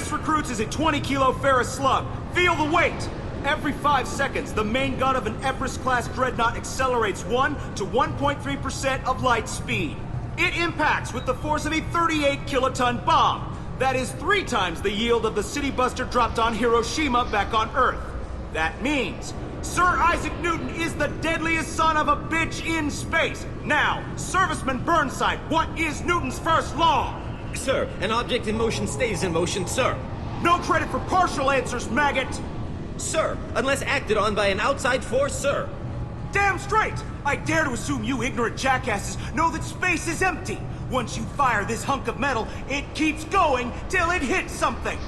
This, recruits, is a 20-kilo ferrous slug. Feel the weight! Every 5 seconds, the main gun of an Everest-class dreadnought accelerates 1 to 1.3% of light speed. It impacts with the force of a 38-kiloton bomb. That is 3 times the yield of the city buster dropped on Hiroshima back on Earth. That means Sir Isaac Newton is the deadliest son of a bitch in space. Now, Serviceman Burnside, what is Newton's first law? Sir, an object in motion stays in motion, sir. No credit for partial answers, maggot! Sir, unless acted on by an outside force, sir. Damn straight! I dare to assume you ignorant jackasses know that space is empty. Once you fire this hunk of metal, it keeps going till it hits something.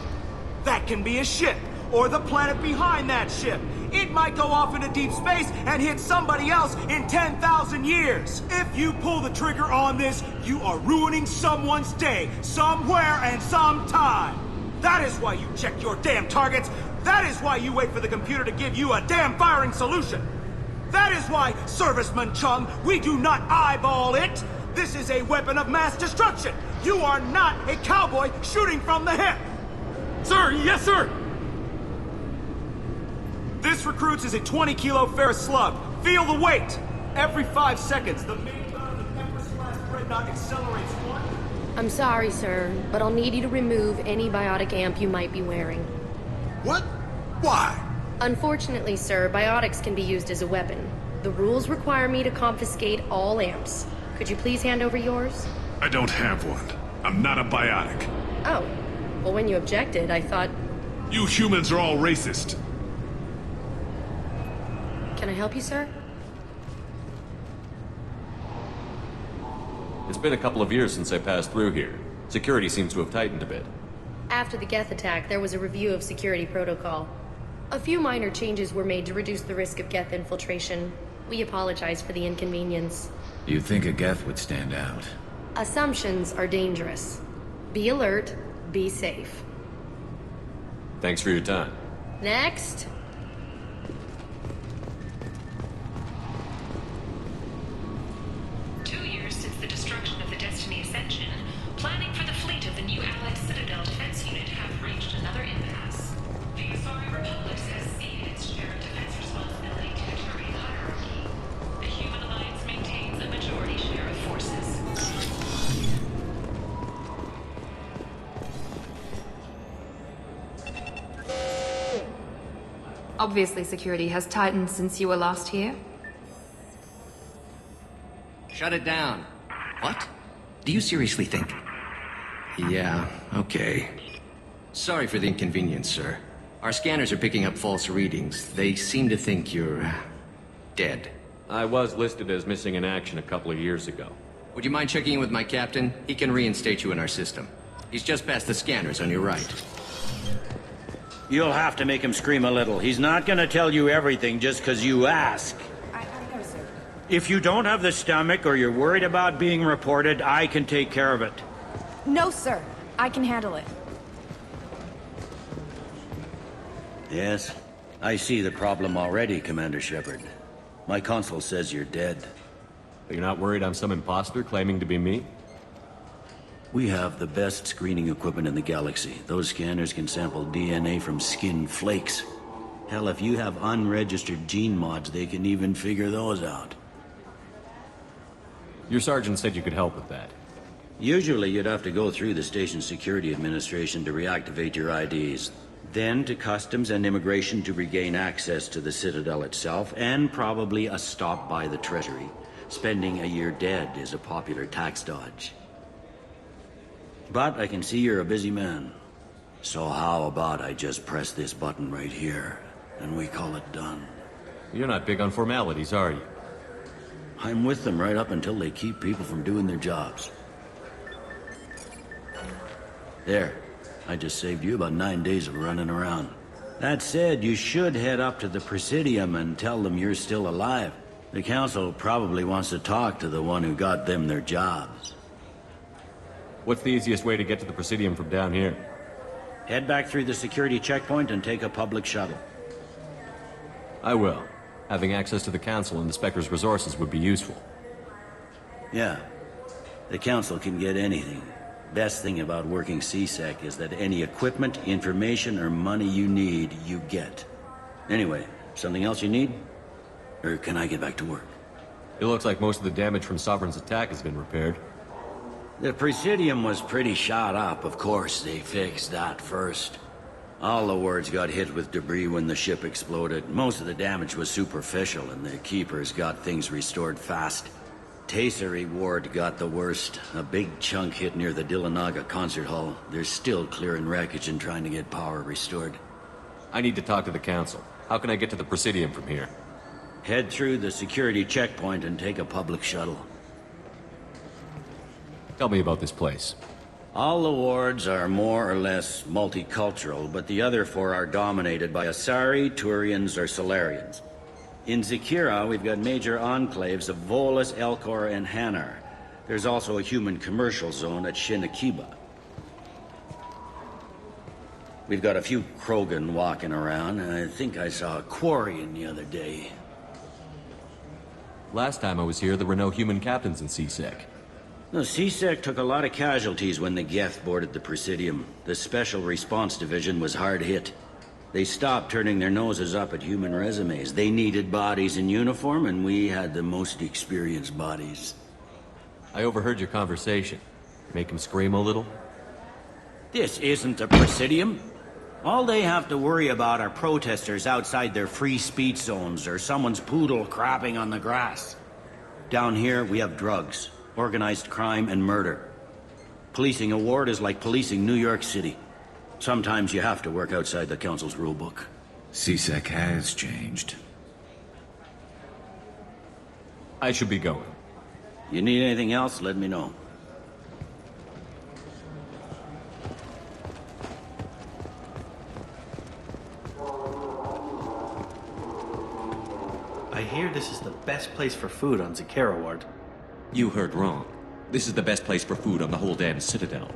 That can be a ship, or the planet behind that ship. It might go off into deep space and hit somebody else in 10,000 years. If you pull the trigger on this, you are ruining someone's day, somewhere and sometime. That is why you check your damn targets. That is why you wait for the computer to give you a damn firing solution. That is why, Serviceman Chung, we do not eyeball it. This is a weapon of mass destruction. You are not a cowboy shooting from the hip. Sir, yes, sir! This, recruits, is a 20-kilo ferrous slug. Feel the weight! Every 5 seconds, the main gun of the Everest-class dreadnought accelerates 1. I'm sorry, sir, but I'll need you to remove any biotic amp you might be wearing. What? Why? Unfortunately, sir, biotics can be used as a weapon. The rules require me to confiscate all amps. Could you please hand over yours? I don't have one. I'm not a biotic. Oh. Well, when you objected, I thought... You humans are all racist. Can I help you, sir? It's been a couple of years since I passed through here. Security seems to have tightened a bit. After the Geth attack, there was a review of security protocol. A few minor changes were made to reduce the risk of Geth infiltration. We apologize for the inconvenience. You'd think a Geth would stand out. Assumptions are dangerous. Be alert, be safe. Thanks for your time. Next! Planning for the fleet of the new Allied Citadel defense unit have reached another impasse. The Asari Republic has ceded its share of defense responsibility to the Turian hierarchy. The Human Alliance maintains a majority share of forces. Obviously, security has tightened since you were last here. Shut it down. What? Do you seriously think? Yeah, okay. Sorry for the inconvenience, sir. Our scanners are picking up false readings. They seem to think you're... dead. I was listed as missing in action a couple of years ago. Would you mind checking in with my captain? He can reinstate you in our system. He's just past the scanners on your right. You'll have to make him scream a little. He's not gonna tell you everything just because you ask. I know, sir. If you don't have the stomach or you're worried about being reported, I can take care of it. No, sir. I can handle it. Yes? I see the problem already, Commander Shepard. My console says you're dead. But you're not worried I'm some imposter claiming to be me? We have the best screening equipment in the galaxy. Those scanners can sample DNA from skin flakes. Hell, if you have unregistered gene mods, they can even figure those out. Your sergeant said you could help with that. Usually you'd have to go through the station security administration to reactivate your IDs. Then to customs and immigration to regain access to the Citadel itself, and probably a stop by the Treasury. Spending a year dead is a popular tax dodge. But I can see you're a busy man. So how about I just press this button right here, and we call it done? You're not big on formalities, are you? I'm with them right up until they keep people from doing their jobs. There. I just saved you about 9 days of running around. That said, you should head up to the Presidium and tell them you're still alive. The Council probably wants to talk to the one who got them their jobs. What's the easiest way to get to the Presidium from down here? Head back through the security checkpoint and take a public shuttle. I will. Having access to the Council and the Spectre's resources would be useful. Yeah. The Council can get anything. Best thing about working CSEC is that any equipment, information, or money you need, you get. Anyway, something else you need? Or can I get back to work? It looks like most of the damage from Sovereign's attack has been repaired. The Presidium was pretty shot up. Of course, they fixed that first. All the wards got hit with debris when the ship exploded. Most of the damage was superficial, and the Keepers got things restored fast. Tasery Ward got the worst. A big chunk hit near the Dillanaga concert hall. They're still clearing wreckage and trying to get power restored. I need to talk to the Council. How can I get to the Presidium from here? Head through the security checkpoint and take a public shuttle. Tell me about this place. All the wards are more or less multicultural, but the other four are dominated by Asari, Turians, or Solarians. In Zakira, we've got major enclaves of Volus, Elcor, and Hanar. There's also a human commercial zone at Shinakiba. We've got a few Krogan walking around, and I think I saw a Quarian the other day. Last time I was here, there were no human captains in CSEC. No, CSEC took a lot of casualties when the Geth boarded the Presidium. The Special Response Division was hard hit. They stopped turning their noses up at human resumes. They needed bodies in uniform, and we had the most experienced bodies. I overheard your conversation. Make him scream a little? This isn't a Presidium. All they have to worry about are protesters outside their free speech zones or someone's poodle crapping on the grass. Down here, we have drugs, organized crime, and murder. Policing a ward is like policing New York City. Sometimes you have to work outside the Council's rulebook. CSEC has changed. I should be going. You need anything else, let me know. I hear this is the best place for food on Zakira Ward. You heard wrong. This is the best place for food on the whole damn Citadel.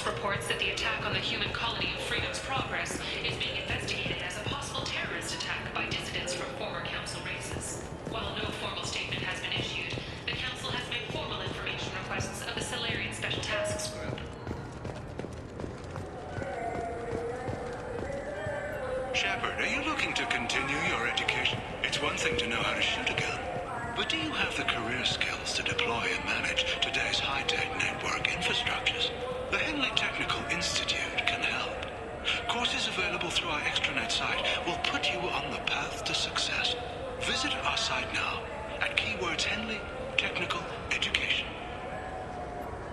Reports that the attack on the human colony of Freedom's Progress is being investigated as a possible terrorist attack by dissidents from former Council races. While no formal statement has been issued, the Council has made formal information requests of the Solarian Special Tasks Group. Shepard, are you looking to continue your education? It's one thing to know how to shoot a gun, but do you have the career skills to deploy and manage today's high-tech network infrastructures? The Henley Technical Institute can help. Courses available through our extranet site will put you on the path to success. Visit our site now at keywords Henley Technical Education.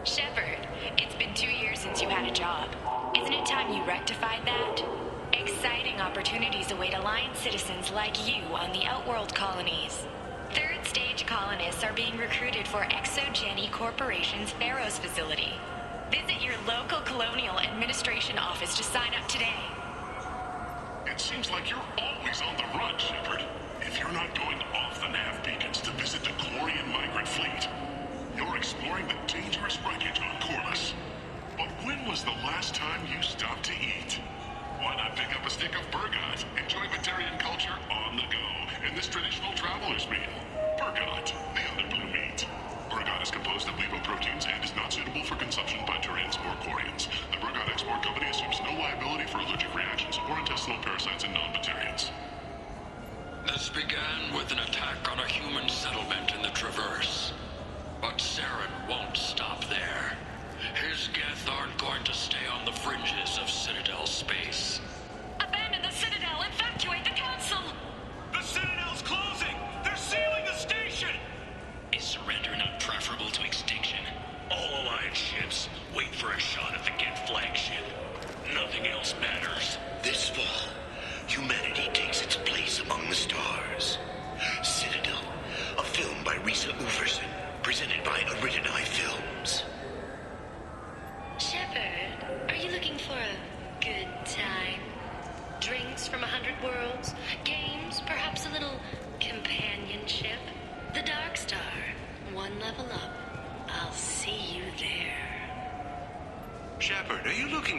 Shepard, it's been 2 years since you had a job. Isn't it time you rectified that? Exciting opportunities await Alliance citizens like you on the Outworld colonies. Third stage colonists are being recruited for ExoGeni Corporation's Pharaohs facility. Visit your local Colonial Administration office to sign up today. It seems like you're always on the run, Shepard. If you're not going off the nav beacons to visit the Quarian migrant fleet, you're exploring the dangerous wreckage on Corliss. But when was the last time you stopped to eat? Why not pick up a stick of Burgot? Enjoy Batarian culture on the go in this traditional traveler's meal. Burgot, the underblue meat. Burgot is composed of lipoproteins and is not suitable for consumption by Turians or Quarians. The Burgot Export Company assumes no liability for allergic reactions or intestinal parasites in non-Batarians. This began with an attack on a human settlement in the Traverse. But Saren won't stop there. His Geth aren't going to stay on the fringes of Citadel space. Abandon the Citadel! Evacuate the Council! The Citadel's closing! They're sealing the station! Is surrender not preferable to extinction? All Alliance ships wait for a shot at the Geth flagship. Nothing else matters. This fall, humanity takes its place among the stars. Citadel, a film by Risa Uferson, presented by Aridani Films. Shepard,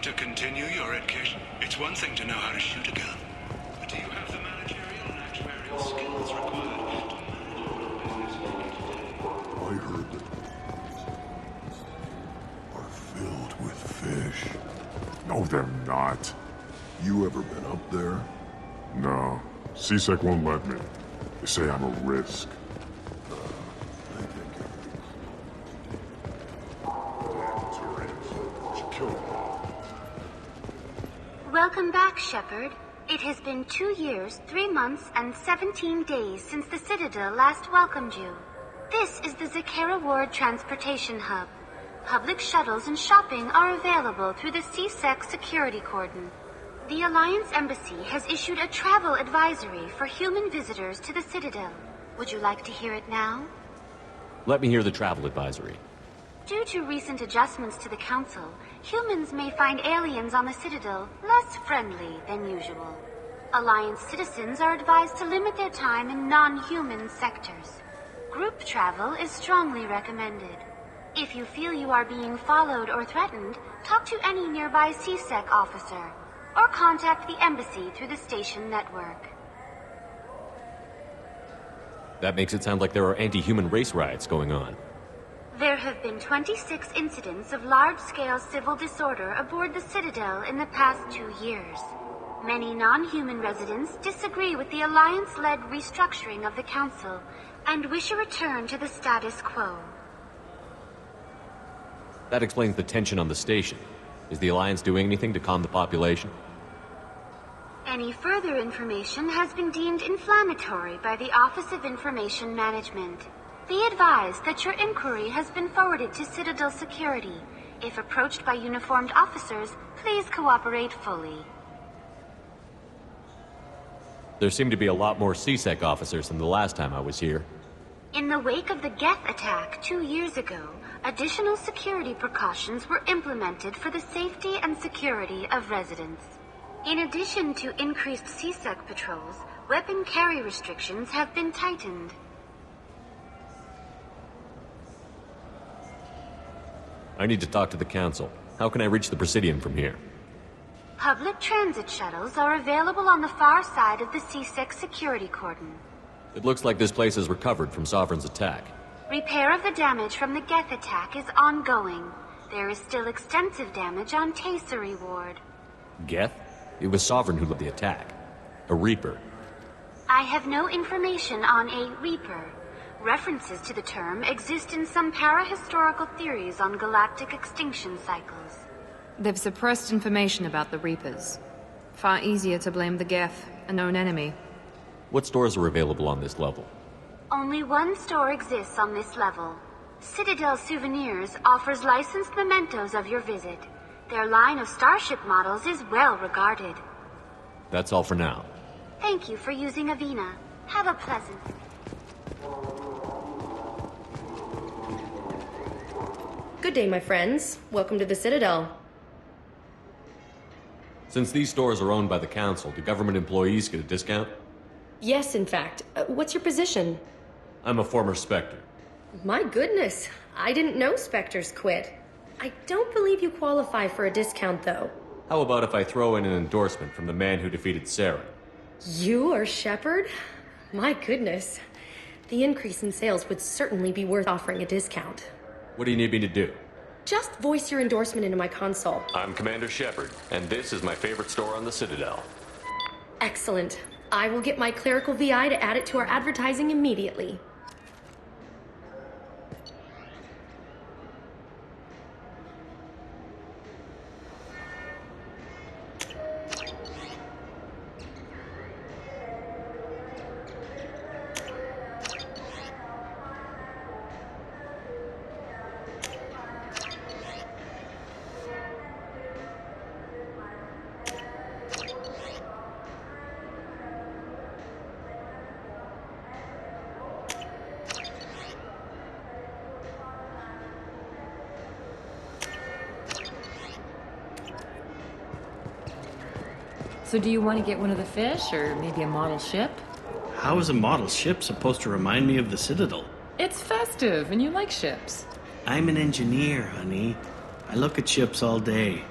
to continue your education? It's one thing to know how to shoot a gun, but do you have the managerial and actuarial skills required to manage a business? I heard that are filled with fish. No, they're not. You ever been up there? No. CSEC won't let me. They say I'm a risk. Welcome back, Shepard. It has been 2 years, 3 months, and 17 days since the Citadel last welcomed you. This is the Zakera Ward Transportation Hub. Public shuttles and shopping are available through the CSEC security cordon. The Alliance Embassy has issued a travel advisory for human visitors to the Citadel. Would you like to hear it now? Let me hear the travel advisory. Due to recent adjustments to the Council, humans may find aliens on the Citadel less friendly than usual. Alliance citizens are advised to limit their time in non-human sectors. Group travel is strongly recommended. If you feel you are being followed or threatened, talk to any nearby CSEC officer, or contact the Embassy through the station network. That makes it sound like there are anti-human race riots going on. There have been 26 incidents of large-scale civil disorder aboard the Citadel in the past 2 years. Many non-human residents disagree with the Alliance-led restructuring of the Council and wish a return to the status quo. That explains the tension on the station. Is the Alliance doing anything to calm the population? Any further information has been deemed inflammatory by the Office of Information Management. Be advised that your inquiry has been forwarded to Citadel Security. If approached by uniformed officers, please cooperate fully. There seem to be a lot more CSEC officers than the last time I was here. In the wake of the Geth attack 2 years ago, additional security precautions were implemented for the safety and security of residents. In addition to increased CSEC patrols, weapon carry restrictions have been tightened. I need to talk to the Council. How can I reach the Presidium from here? Public transit shuttles are available on the far side of the CSEC security cordon. It looks like this place is recovered from Sovereign's attack. Repair of the damage from the Geth attack is ongoing. There is still extensive damage on Tasery Ward. Geth? It was Sovereign who led the attack. A Reaper. I have no information on a Reaper. References to the term exist in some parahistorical theories on galactic extinction cycles. They've suppressed information about the Reapers. Far easier to blame the Geth, a known enemy. What stores are available on this level? Only one store exists on this level. Citadel Souvenirs offers licensed mementos of your visit. Their line of starship models is well regarded. That's all for now. Thank you for using Avina. Have a pleasant... Good day, my friends. Welcome to the Citadel. Since these stores are owned by the Council, do government employees get a discount? Yes, in fact. What's your position? I'm a former Spectre. My goodness. I didn't know Spectres quit. I don't believe you qualify for a discount, though. How about if I throw in an endorsement from the man who defeated Saren? You are Shepard? My goodness. The increase in sales would certainly be worth offering a discount. What do you need me to do? Just voice your endorsement into my console. I'm Commander Shepard, and this is my favorite store on the Citadel. Excellent. I will get my clerical VI to add it to our advertising immediately. So do you want to get one of the fish, or maybe a model ship? How is a model ship supposed to remind me of the Citadel? It's festive, and you like ships. I'm an engineer, honey. I look at ships all day.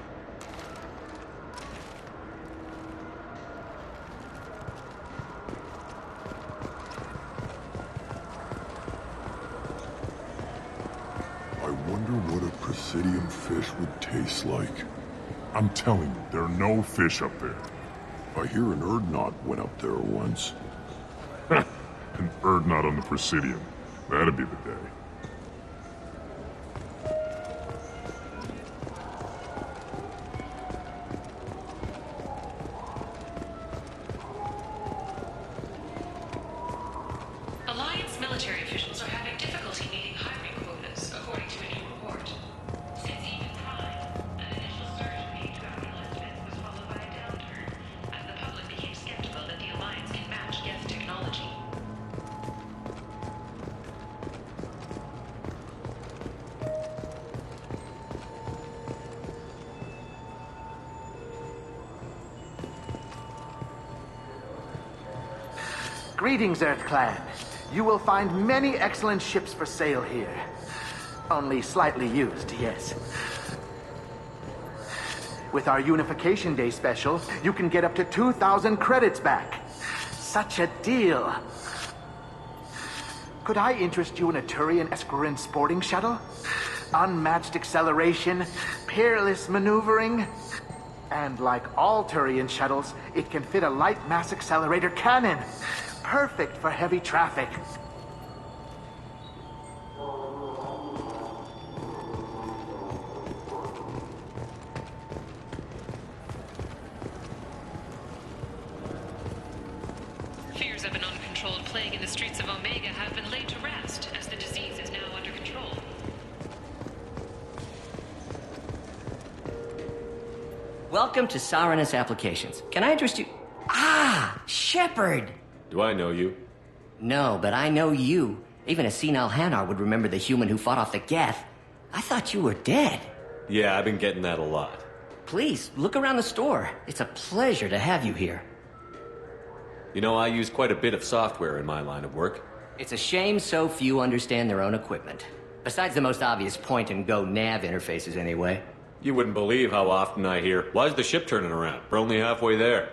some fish would taste like. I'm telling you, there are no fish up there. I hear an Urdnot went up there once. An Urdnot on the Presidium. That'd be the day. Alliance military officials are having difficulty meeting hiring quotas, according to a new report. Since even Prime, an initial surge in page bounty enlistments was followed by a downturn, as the public became skeptical that the Alliance can match Geth technology. Greetings, Earth Clan. You will find many excellent ships for sale here. Only slightly used, yes. With our Unification Day special, you can get up to 2,000 credits back. Such a deal. Could I interest you in a Turian Esquirine sporting shuttle? Unmatched acceleration, peerless maneuvering. And like all Turian shuttles, it can fit a light mass accelerator cannon. Perfect for heavy traffic. Fears of an uncontrolled plague in the streets of Omega have been laid to rest, as the disease is now under control. Welcome to Saranus Applications. Can I interest you? Ah, Shepard! Do I know you? No, but I know you. Even a senile Hanar would remember the human who fought off the Geth. I thought you were dead. Yeah, I've been getting that a lot. Please, look around the store. It's a pleasure to have you here. You know, I use quite a bit of software in my line of work. It's a shame so few understand their own equipment. Besides the most obvious point-and-go nav interfaces, anyway. You wouldn't believe how often I hear, "Why's the ship turning around? We're only halfway there."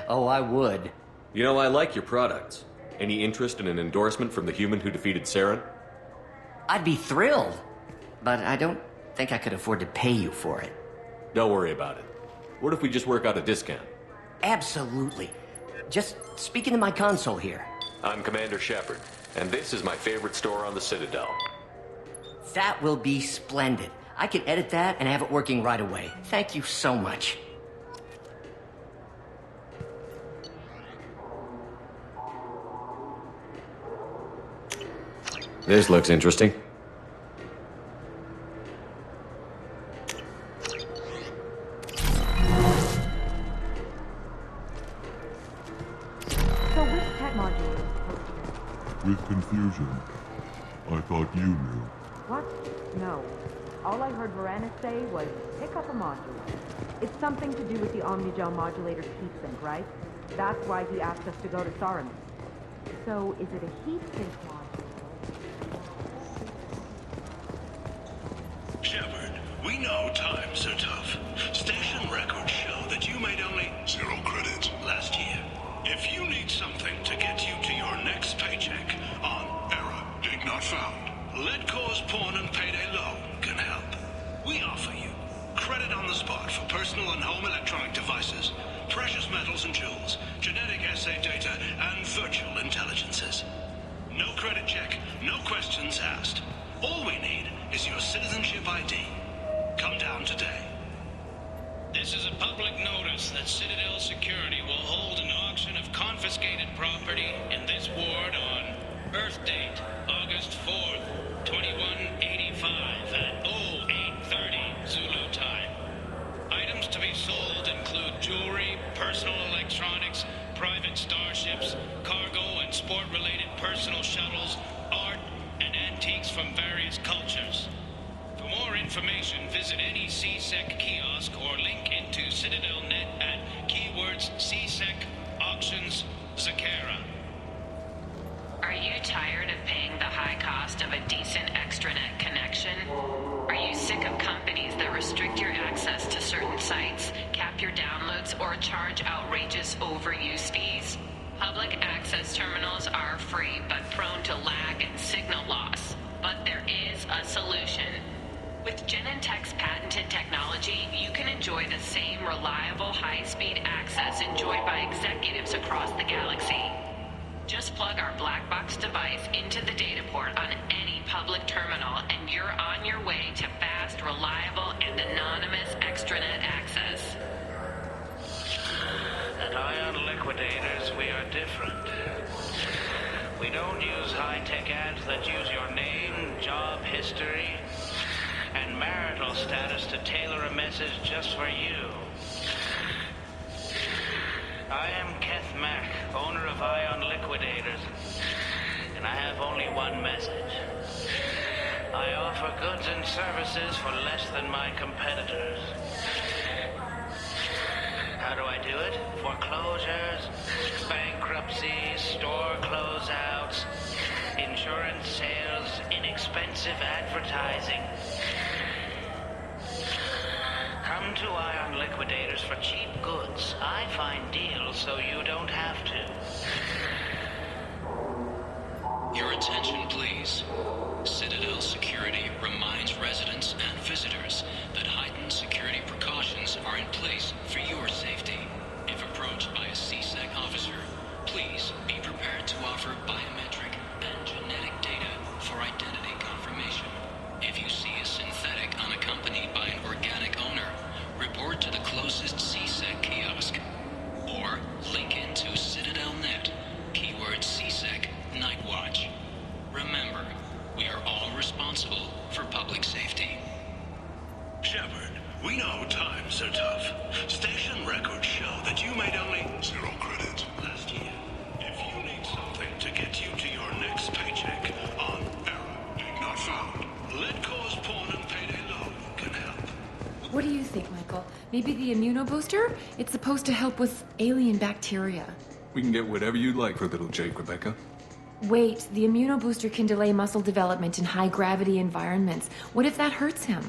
Oh, I would. You know, I like your products. Any interest in an endorsement from the human who defeated Saren? I'd be thrilled. But I don't think I could afford to pay you for it. Don't worry about it. What if we just work out a discount? Absolutely. Just speak into my console here. I'm Commander Shepard, and this is my favorite store on the Citadel. That will be splendid. I can edit that and have it working right away. Thank you so much. This looks interesting. So which tech module is supposed to be? With confusion. I thought you knew. What? No. All I heard Miranda say was, pick up a module. It's something to do with the Omnigel modulator's heat sink, right? That's why he asked us to go to Saranus. So, is it a heat sink module? Shepard, we know times are tough. Station records show that you made only 0 credits last year. If you need something to get you to your next paycheck on Error, Dig Not Found, Lead Cause Pawn and Payday Loan can help. We offer you credit on the spot for personal and home electronic devices, precious metals and jewels, genetic assay data, and virtual intelligences. No credit check, no questions asked. All we need is your citizenship ID. Come down today. This is a public notice that Citadel Security will hold an auction of confiscated property in this ward on Earth date, August 4th, 2185 at 0830 Zulu time. Items to be sold include jewelry, personal electronics, private starships, cargo and sport-related personal shuttles, art, and antiques from various cultures. For more information, visit any CSEC kiosk or link into CitadelNet at keywords CSEC Auctions Zakara. Are you tired of paying the high cost of a decent extranet connection? Are you sick of companies that restrict your access to certain sites, cap your downloads, or charge outrageous overuse fees? Public access terminals are free but prone to lag and signal loss. But there is a solution. With Genentech's patented technology, you can enjoy the same reliable, high-speed access enjoyed by executives across the galaxy. Just plug our black box device into the data port on any public terminal, and you're on your way to fast, reliable, and anonymous extranet access. At Ion Liquidators, we are different. We don't use high-tech ads that use your name, job history, and marital status to tailor a message just for you. I am Keth Mack, owner of Ion Liquidators, and I have only one message. I offer goods and services for less than my competitors. How do I do it? Foreclosures, bankruptcies, store closeouts, insurance sales, inexpensive advertising. Come to Ion Liquidators for cheap goods. I find deals so you don't have to. Your attention, please. Citadel Security reminds residents and visitors that heightened security precautions are in place for your safety. If approached by a CSEC officer, please be prepared to offer biometric and genetic data for identity confirmation. If you see a synthetic unaccompanied by an organic owner, report to the closest CSEC kiosk. Or link into Citadel.net, keyword CSEC Nightwatch. Remember, we are all responsible for public safety. Shepard, we know times are tough. Station records show that you made only 0 credits last year. If you need something to get you to your next paycheck on error not found, let cause porn and payday low can help. What do you think, Michael? Maybe the immunobooster? It's supposed to help with alien bacteria. We can get whatever you'd like for little Jake, Rebecca. Wait, the immunobooster can delay muscle development in high-gravity environments. What if that hurts him?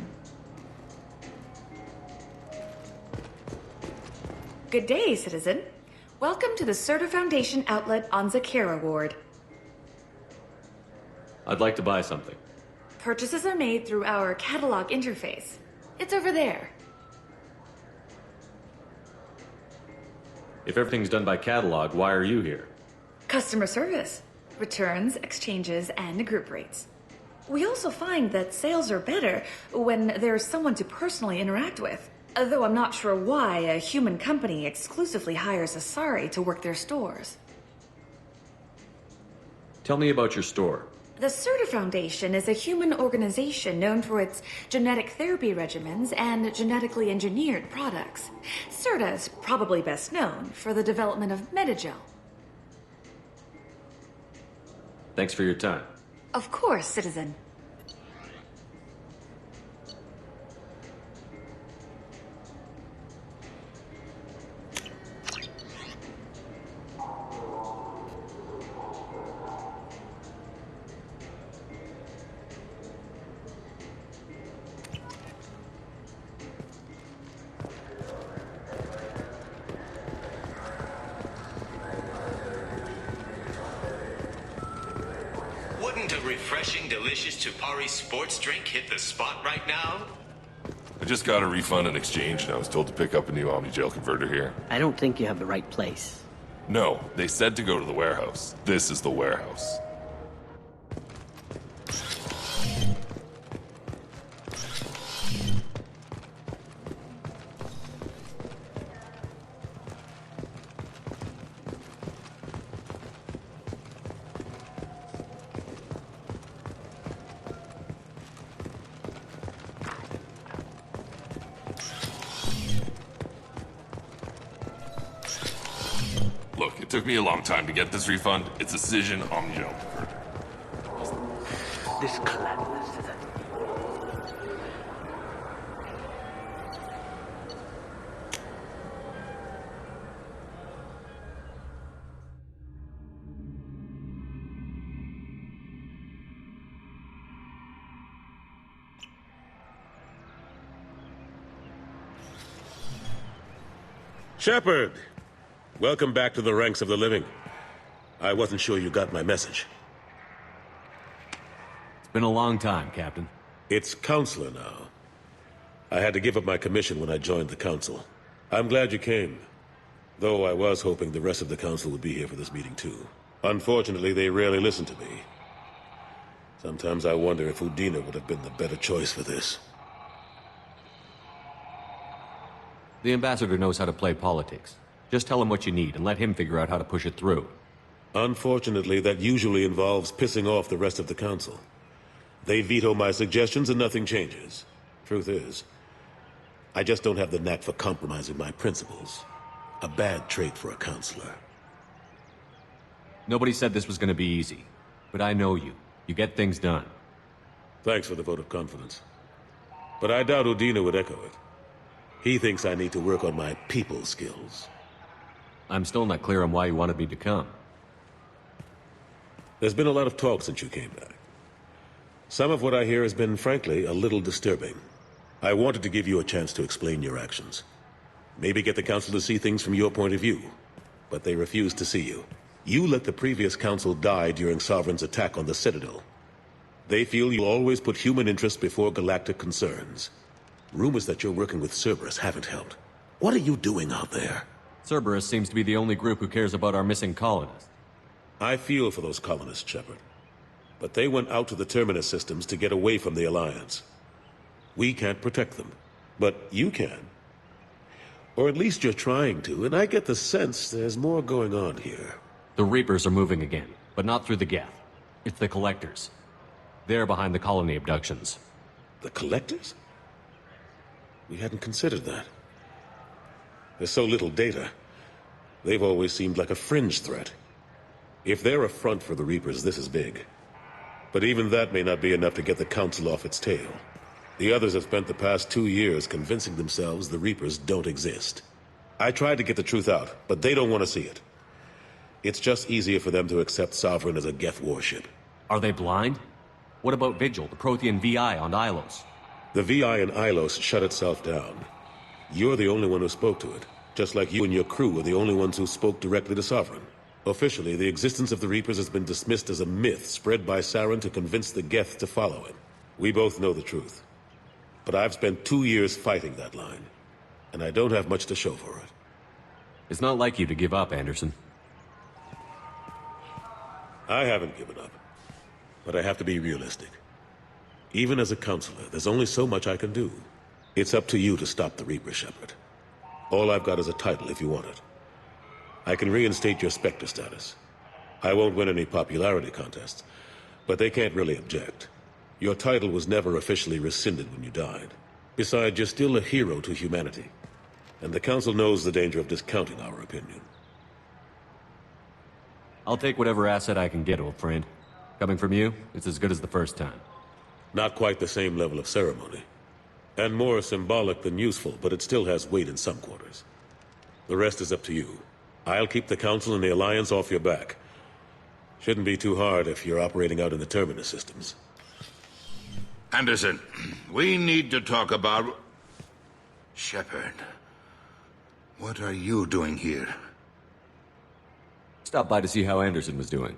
Good day, citizen. Welcome to the Certa Foundation outlet on Zakera Ward. I'd like to buy something. Purchases are made through our catalog interface. It's over there. If everything's done by catalog, why are you here? Customer service. Returns, exchanges, and group rates. We also find that sales are better when there's someone to personally interact with. Though I'm not sure why a human company exclusively hires Asari to work their stores. Tell me about your store. The Certa Foundation is a human organization known for its genetic therapy regimens and genetically engineered products. Certa is probably best known for the development of Metagel. Thanks for your time. Of course, citizen. Wouldn't a refreshing, delicious Tupari sports drink hit the spot right now? I just got a refund and exchange, and I was told to pick up a new Omnigel converter here. I don't think you have the right place. No, they said to go to the warehouse. This is the warehouse. Look, it took me a long time to get this refund. It's a Cision Omnigel converter. This cleanliness is a... Shepard! Welcome back to the ranks of the living. I wasn't sure you got my message. It's been a long time, Captain. It's Counselor now. I had to give up my commission when I joined the Council. I'm glad you came. Though I was hoping the rest of the Council would be here for this meeting too. Unfortunately, they rarely listen to me. Sometimes I wonder if Udina would have been the better choice for this. The Ambassador knows how to play politics. Just tell him what you need and let him figure out how to push it through. Unfortunately, that usually involves pissing off the rest of the Council. They veto my suggestions and nothing changes. Truth is, I just don't have the knack for compromising my principles. A bad trait for a counselor. Nobody said this was going to be easy. But I know you. You get things done. Thanks for the vote of confidence. But I doubt Udina would echo it. He thinks I need to work on my people skills. I'm still not clear on why you wanted me to come. There's been a lot of talk since you came back. Some of what I hear has been, frankly, a little disturbing. I wanted to give you a chance to explain your actions. Maybe get the Council to see things from your point of view. But they refuse to see you. You let the previous Council die during Sovereign's attack on the Citadel. They feel you always put human interests before galactic concerns. Rumors that you're working with Cerberus haven't helped. What are you doing out there? Cerberus seems to be the only group who cares about our missing colonists. I feel for those colonists, Shepard. But they went out to the Terminus systems to get away from the Alliance. We can't protect them, but you can. Or at least you're trying to, and I get the sense there's more going on here. The Reapers are moving again, but not through the Geth. It's the Collectors. They're behind the colony abductions. The Collectors? We hadn't considered that. There's so little data. They've always seemed like a fringe threat. If they're a front for the Reapers, this is big. But even that may not be enough to get the Council off its tail. The others have spent the past 2 years convincing themselves the Reapers don't exist. I tried to get the truth out, but they don't want to see it. It's just easier for them to accept Sovereign as a Geth warship. Are they blind? What about Vigil, the Prothean VI on Ilos? The VI in Ilos shut itself down. You're the only one who spoke to it, just like you and your crew were the only ones who spoke directly to Sovereign. Officially, the existence of the Reapers has been dismissed as a myth spread by Saren to convince the Geth to follow him. We both know the truth. But I've spent 2 years fighting that line, and I don't have much to show for it. It's not like you to give up, Anderson. I haven't given up, but I have to be realistic. Even as a counselor, there's only so much I can do. It's up to you to stop the Reaper, Shepard. All I've got is a title if you want it. I can reinstate your Spectre status. I won't win any popularity contests, but they can't really object. Your title was never officially rescinded when you died. Besides, you're still a hero to humanity. And the Council knows the danger of discounting our opinion. I'll take whatever asset I can get, old friend. Coming from you, it's as good as the first time. Not quite the same level of ceremony. And more symbolic than useful, but it still has weight in some quarters. The rest is up to you. I'll keep the Council and the Alliance off your back. Shouldn't be too hard if you're operating out in the Terminus systems. Anderson, we need to talk about... Shepard, what are you doing here? Stopped by to see how Anderson was doing.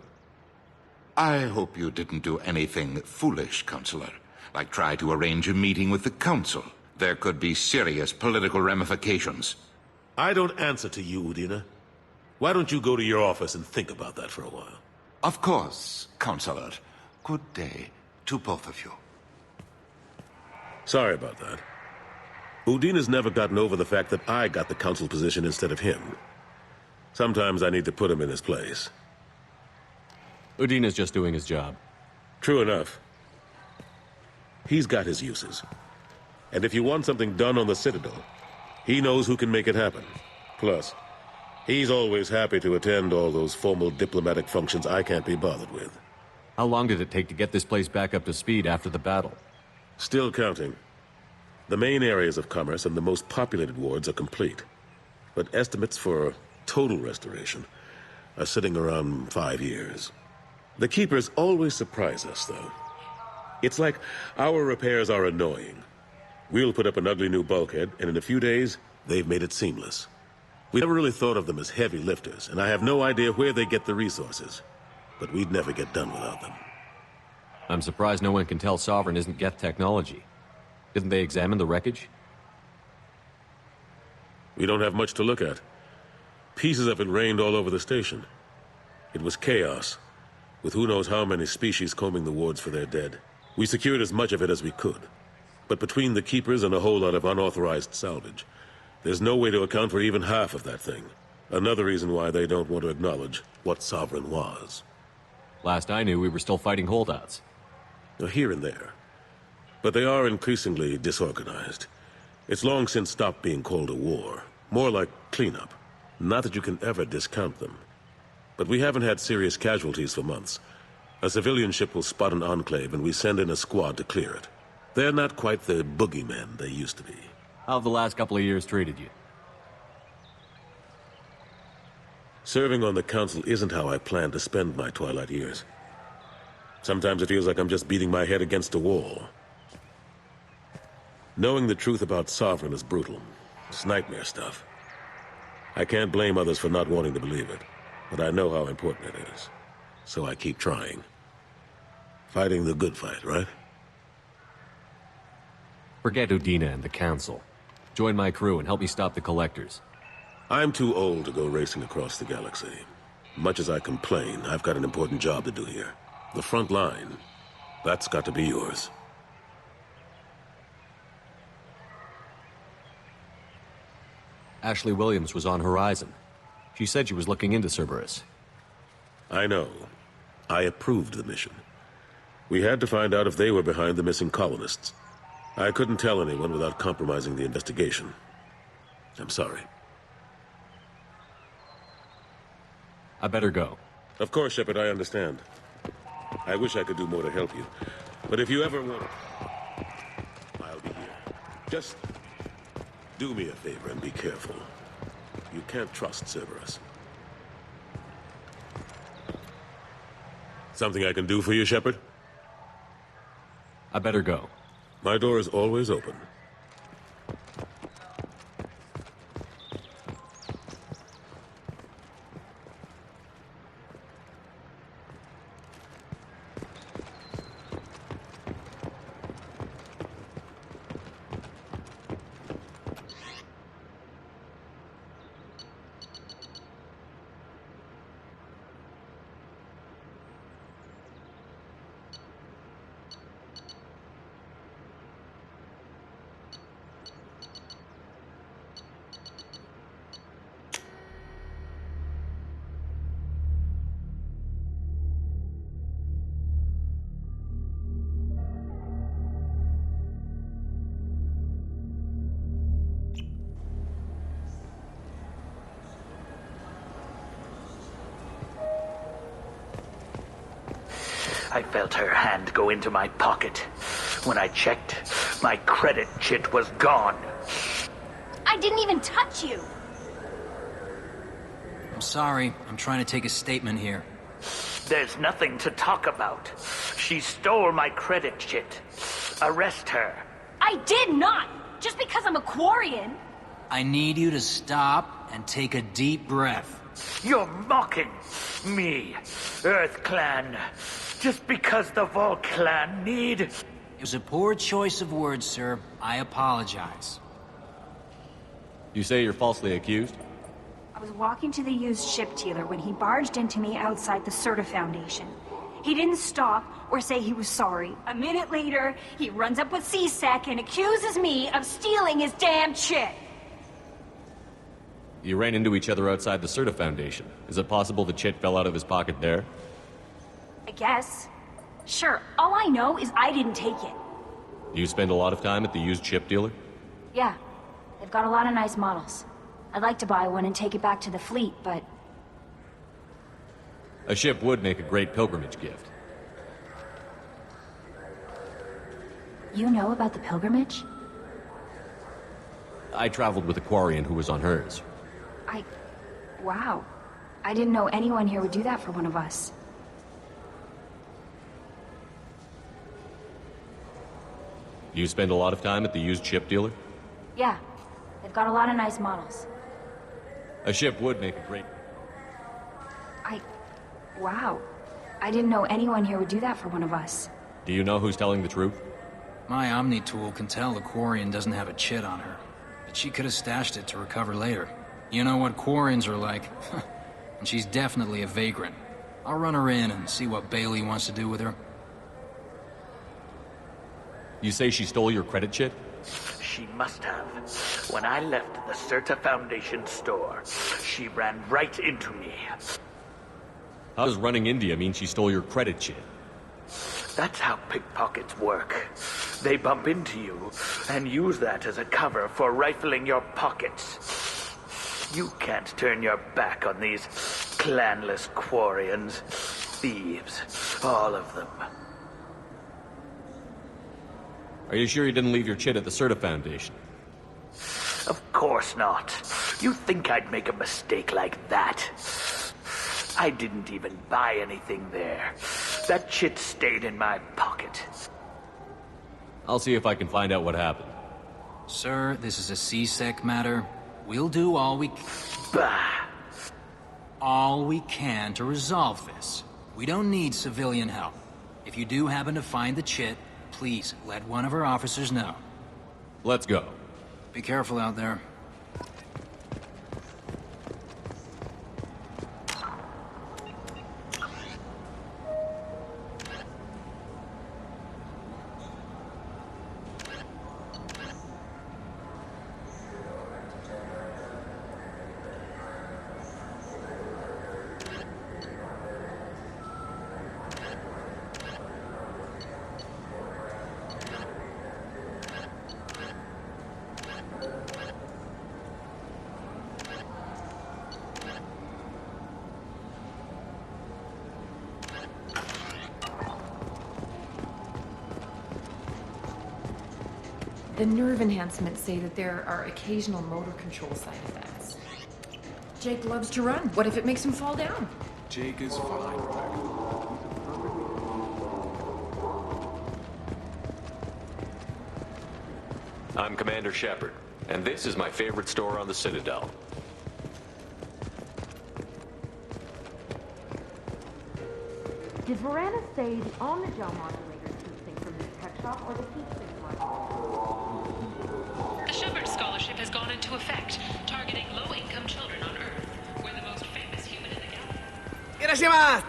I hope you didn't do anything foolish, Counselor. Like try to arrange a meeting with the Council. There could be serious political ramifications. I don't answer to you, Udina. Why don't you go to your office and think about that for a while? Of course, Counselor. Good day to both of you. Sorry about that. Udina's never gotten over the fact that I got the Council position instead of him. Sometimes I need to put him in his place. Udina's just doing his job. True enough. He's got his uses. And if you want something done on the Citadel, he knows who can make it happen. Plus, he's always happy to attend all those formal diplomatic functions I can't be bothered with. How long did it take to get this place back up to speed after the battle? Still counting. The main areas of commerce and the most populated wards are complete. But estimates for total restoration are sitting around 5 years. The Keepers always surprise us, though. It's like our repairs are annoying. We'll put up an ugly new bulkhead, and in a few days, they've made it seamless. We never really thought of them as heavy lifters, and I have no idea where they get the resources. But we'd never get done without them. I'm surprised no one can tell Sovereign isn't Geth technology. Didn't they examine the wreckage? We don't have much to look at. Pieces of it rained all over the station. It was chaos, with who knows how many species combing the wards for their dead. We secured as much of it as we could. But between the Keepers and a whole lot of unauthorized salvage, there's no way to account for even half of that thing. Another reason why they don't want to acknowledge what Sovereign was. Last I knew, we were still fighting holdouts. Here and there. But they are increasingly disorganized. It's long since stopped being called a war. More like cleanup. Not that you can ever discount them. But we haven't had serious casualties for months. A civilian ship will spot an enclave and we send in a squad to clear it. They're not quite the boogeymen they used to be. How have the last couple of years treated you? Serving on the Council isn't how I plan to spend my twilight years. Sometimes it feels like I'm just beating my head against a wall. Knowing the truth about Sovereign is brutal. It's nightmare stuff. I can't blame others for not wanting to believe it, but I know how important it is. So I keep trying. Fighting the good fight, right? Forget Udina and the Council. Join my crew and help me stop the Collectors. I'm too old to go racing across the galaxy. Much as I complain, I've got an important job to do here. The front line. That's got to be yours. Ashley Williams was on Horizon. She said she was looking into Cerberus. I know. I approved the mission. We had to find out if they were behind the missing colonists. I couldn't tell anyone without compromising the investigation. I'm sorry. I better go. Of course, Shepard, I understand. I wish I could do more to help you. But if you ever want... I'll be here. Just do me a favor and be careful. You can't trust Cerberus. Something I can do for you, Shepard? I better go. My door is always open. I felt her hand go into my pocket. When I checked, my credit chit was gone. I didn't even touch you! I'm sorry. I'm trying to take a statement here. There's nothing to talk about. She stole my credit chit. Arrest her. I did not! Just because I'm a Quarian! I need you to stop and take a deep breath. You're mocking me, Earth Clan. Just because the Vol Clan need... It was a poor choice of words, sir. I apologize. You say you're falsely accused? I was walking to the used ship dealer when he barged into me outside the Serta Foundation. He didn't stop or say he was sorry. A minute later, he runs up with C-Sec and accuses me of stealing his damn chit. You ran into each other outside the Serta Foundation. Is it possible the chit fell out of his pocket there? I guess. Sure, all I know is I didn't take it. Do you spend a lot of time at the used ship dealer? Yeah, they've got a lot of nice models. I'd like to buy one and take it back to the fleet, but... A ship would make a great pilgrimage gift. You know about the pilgrimage? I traveled with a Quarian who was on hers. Wow. I didn't know anyone here would do that for one of us. Do you spend a lot of time at the used ship dealer? Yeah, they've got a lot of nice models. A ship would make a great... Wow. I didn't know anyone here would do that for one of us. Do you know who's telling the truth? My Omni tool can tell the Quarian doesn't have a chit on her, but she could have stashed it to recover later. You know what Quarians are like. And she's definitely a vagrant. I'll run her in and see what Bailey wants to do with her. You say she stole your credit chit? She must have. When I left the Certa Foundation store, she ran right into me. How does running into you mean she stole your credit chit? That's how pickpockets work. They bump into you and use that as a cover for rifling your pockets. You can't turn your back on these clanless Quarians. Thieves, all of them. Are you sure you didn't leave your chit at the Certa Foundation? Of course not. You think I'd make a mistake like that? I didn't even buy anything there. That chit stayed in my pocket. I'll see if I can find out what happened. Sir, this is a C-Sec matter. We'll do all we can to resolve this. We don't need civilian help. If you do happen to find the chit, please let one of our officers know. Let's go. Be careful out there. The nerve enhancements say that there are occasional motor control side effects. Jake loves to run. What if it makes him fall down? Jake is fine, Rebecca. I'm Commander Shepard, and this is my favorite store on the Citadel. Did Miranda say the on-the-job modulator is heatsink from this tech shop or the heatsink modulator? The Shepard Scholarship has gone into effect, targeting low-income children on Earth. We're the most famous human in the galaxy. ¡Gracias!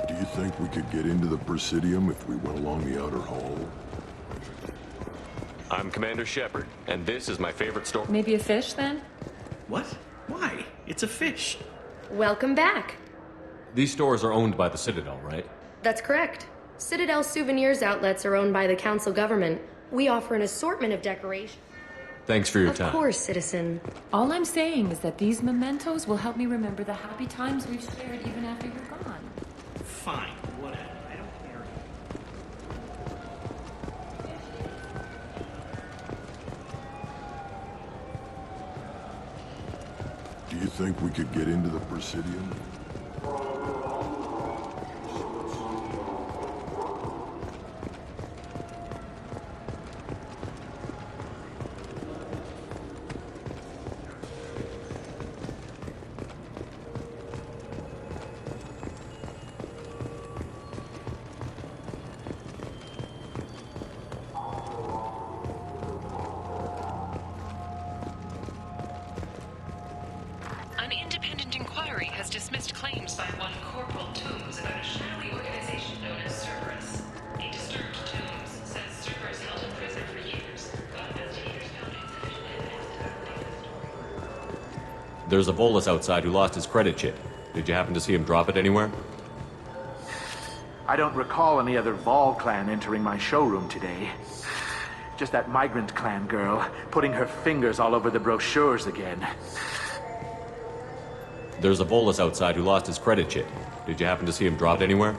Do you think we could get into the Presidium if we went along the outer hall? I'm Commander Shepard, and this is my favorite store. Maybe a fish, then? What? Why? It's a fish. Welcome back. These stores are owned by the Citadel, right? That's correct. Citadel souvenirs outlets are owned by the Council government. We offer an assortment of decorations. Thanks for your time. Of course, citizen. All I'm saying is that these mementos will help me remember the happy times we've shared even after you're gone. Fine, whatever. I don't care. Do you think we could get into the Presidium? An independent inquiry has dismissed claims by one Corporal Toombs about a shadowy organization known as Cerberus. A disturbed Toombs says Cerberus held him prisoner for years, but investigators found insufficient evidence. There's a Volus outside who lost his credit chip. Did you happen to see him drop it anywhere? I don't recall any other Vol clan entering my showroom today. Just that migrant clan girl putting her fingers all over the brochures again. There's a Volus outside who lost his credit chip. Did you happen to see him drop it anywhere?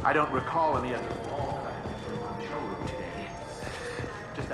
I don't recall any other Vol clan entering my showroom today. Just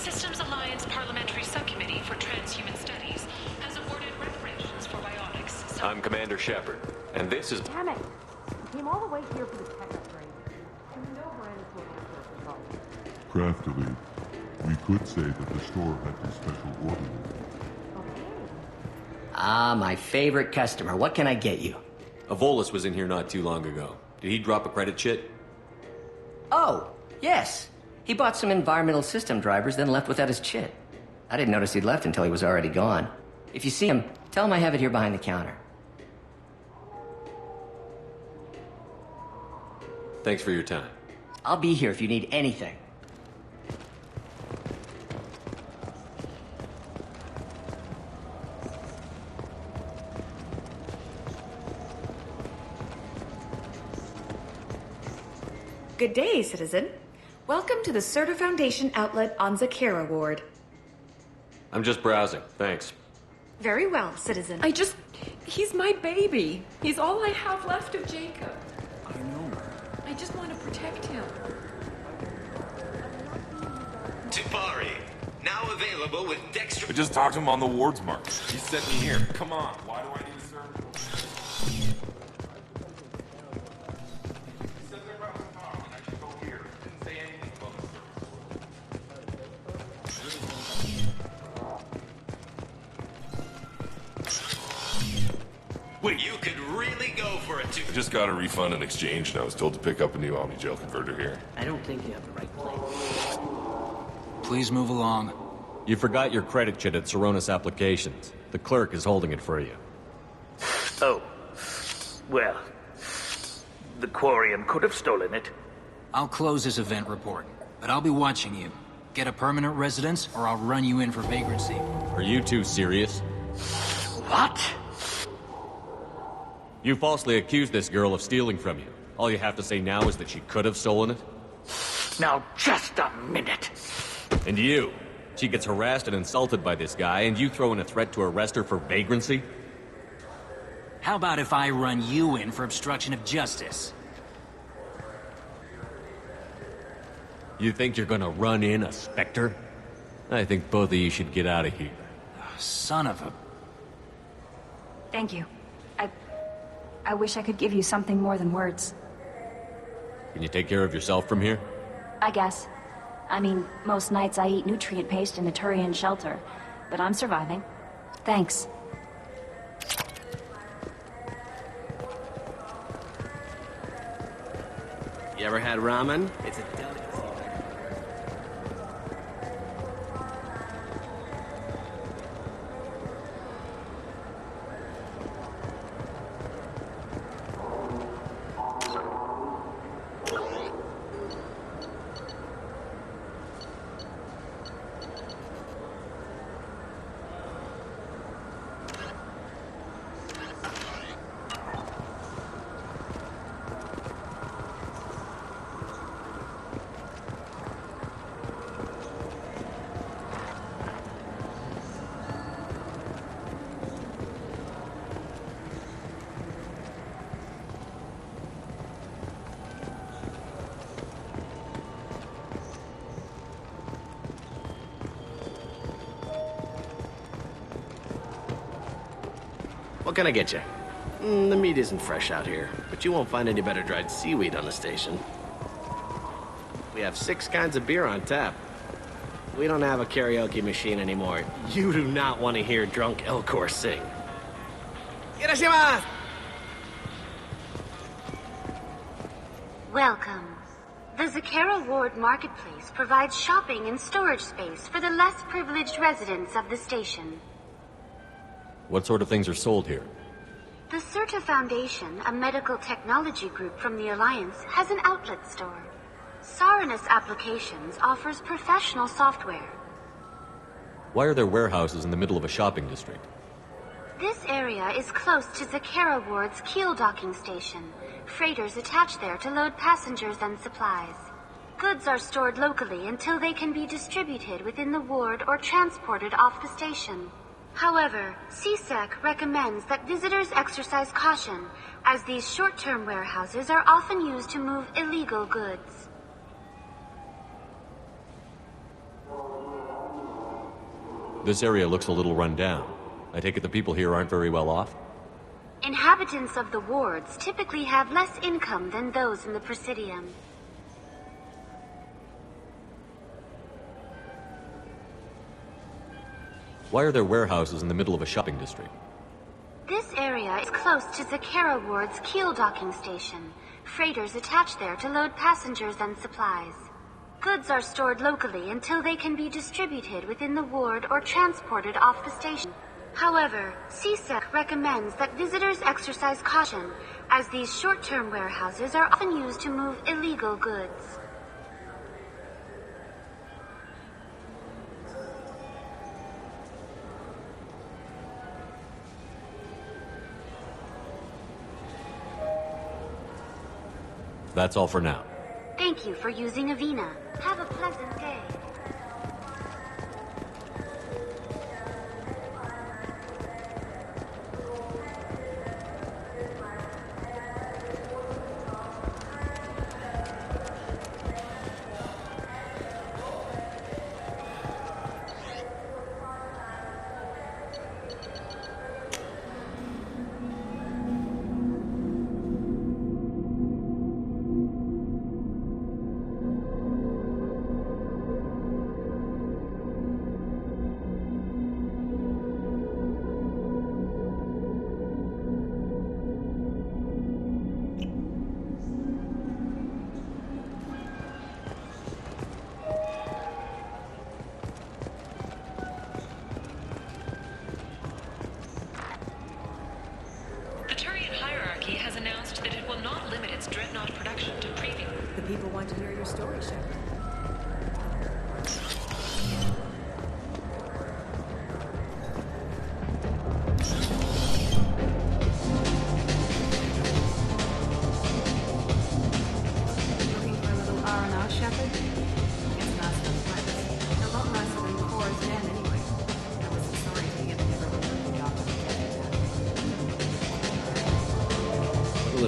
Systems Alliance Parliamentary Subcommittee for Transhuman Studies has awarded reparations for biotics. I'm Commander Shepard, and this is... Damn it! We came all the way here for the tech upgrade. And we know Miranda's going to involved. Craftily, we could say that the store had some special orders. Ah, my favorite customer. What can I get you? Avolis was in here not too long ago. Did he drop a credit chit? Oh, yes. He bought some environmental system drivers, then left without his chit. I didn't notice he'd left until he was already gone. If you see him, tell him I have it here behind the counter. Thanks for your time. I'll be here if you need anything. Good day, citizen. Welcome to the Certa Foundation outlet on Zakera Ward. I'm just browsing, thanks. Very well, citizen. He's my baby. He's all I have left of Jacob. I know. I just want to protect him. Tipari, now available with Dexter. I just talked to him on the wards mark. He sent me here. Come on, why do I need to serve? Wait, you could really go for it too. I just got a refund and exchange, and I was told to pick up a new Omnigel converter here. I don't think you have the right place. Please move along. You forgot your credit chit at Saronis Applications. The clerk is holding it for you. Oh. Well, the Quarian could have stolen it. I'll close this event report, but I'll be watching you. Get a permanent residence, or I'll run you in for vagrancy. Are you two serious? What? You falsely accused this girl of stealing from you. All you have to say now is that she could have stolen it? Now, just a minute. And you? She gets harassed and insulted by this guy, and you throw in a threat to arrest her for vagrancy? How about if I run you in for obstruction of justice? You think you're gonna run in a Spectre? I think both of you should get out of here. Son of a... Thank you. I wish I could give you something more than words. Can you take care of yourself from here? I guess. I mean, most nights I eat nutrient paste in a Turian shelter, but I'm surviving. Thanks. You ever had ramen? It's a delicacy. What can I get you? The meat isn't fresh out here, but you won't find any better dried seaweed on the station. We have 6 kinds of beer on tap. We don't have a karaoke machine anymore. You do not want to hear drunk Elcor sing. Irashimasu! Welcome. The Zakera Ward Marketplace provides shopping and storage space for the less privileged residents of the station. What sort of things are sold here? The Certa Foundation, a medical technology group from the Alliance, has an outlet store. Saronis Applications offers professional software. Why are there warehouses in the middle of a shopping district? This area is close to Zakera Ward's keel docking station. Freighters attach there to load passengers and supplies. Goods are stored locally until they can be distributed within the ward or transported off the station. However, CSEC recommends that visitors exercise caution, as these short-term warehouses are often used to move illegal goods. This area looks a little run down. I take it the people here aren't very well off? Inhabitants of the wards typically have less income than those in the Presidium. Why are there warehouses in the middle of a shopping district? This area is close to Zakara Ward's keel docking station. Freighters attach there to load passengers and supplies. Goods are stored locally until they can be distributed within the ward or transported off the station. However, CSEC recommends that visitors exercise caution, as these short-term warehouses are often used to move illegal goods. That's all for now. Thank you for using Avina. Have a pleasant day.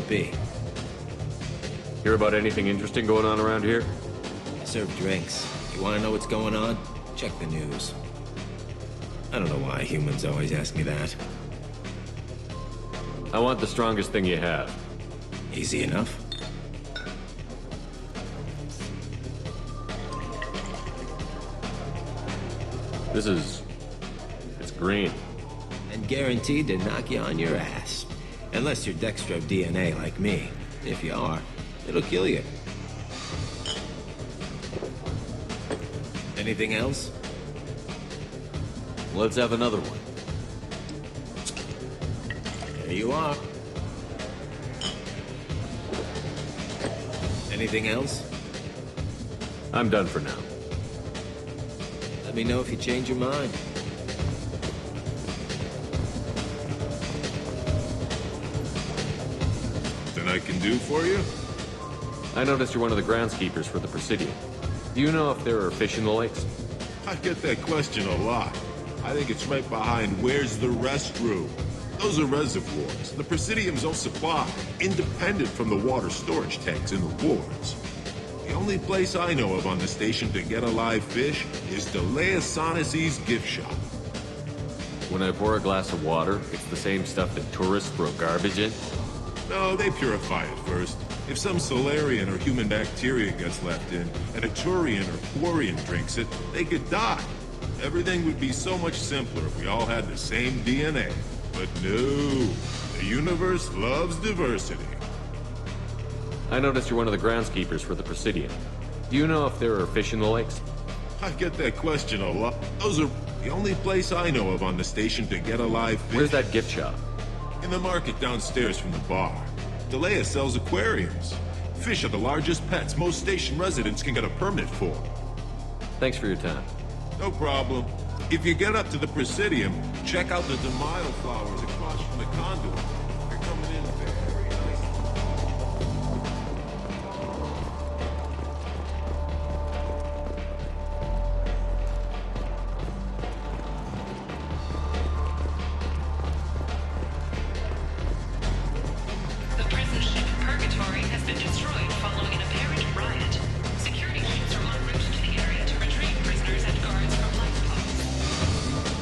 Be. Hear about anything interesting going on around here? I serve drinks. You want to know what's going on? Check the news. I don't know why humans always ask me that. I want the strongest thing you have. Easy enough. It's green. And guaranteed to knock you on your ass. Unless you're dextro DNA like me. If you are, it'll kill you. Anything else? Let's have another one. There you are. Anything else? I'm done for now. Let me know if you change your mind. I can do for you? I noticed you're one of the groundskeepers for the Presidium. Do you know if there are fish in the lakes? I get that question a lot. I think it's right behind where's the restroom. Those are reservoirs. The Presidium's own supply, independent from the water storage tanks in the wards. The only place I know of on the station to get a live fish is the Lair gift shop. When I pour a glass of water, it's the same stuff that tourists throw garbage in? No, they purify it first. If some Solarian or human bacteria gets left in, and a Turian or Quarian drinks it, they could die. Everything would be so much simpler if we all had the same DNA. But no, the universe loves diversity. I noticed you're one of the groundskeepers for the Presidium. Do you know if there are fish in the lakes? I get that question a lot. Those are the only place I know of on the station to get a live fish. Where's that gift shop? In the market downstairs from the bar. Delea sells aquariums. Fish are the largest pets most station residents can get a permit for. Thanks for your time. No problem. If you get up to the Presidium, check out the Demaio flowers across from the conduit. They're coming in very nice. The prison ship Purgatory has been destroyed following an apparent riot. Security ships are en route to the area to retrieve prisoners and guards from life pods.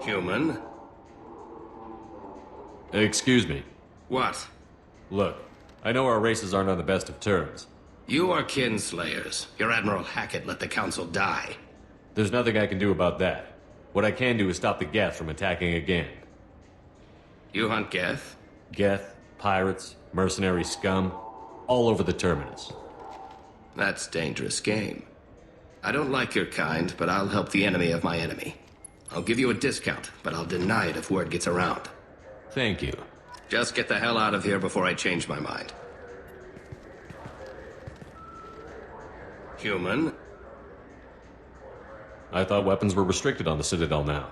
Human? Excuse me. What? Look, I know our races aren't on the best of terms. You are kinslayers. Your Admiral Hackett let the Council die. There's nothing I can do about that. What I can do is stop the Geth from attacking again. You hunt Geth? Geth, pirates, mercenary scum, all over the Terminus. That's dangerous game. I don't like your kind, but I'll help the enemy of my enemy. I'll give you a discount, but I'll deny it if word gets around. Thank you. Just get the hell out of here before I change my mind. Human? I thought weapons were restricted on the Citadel now.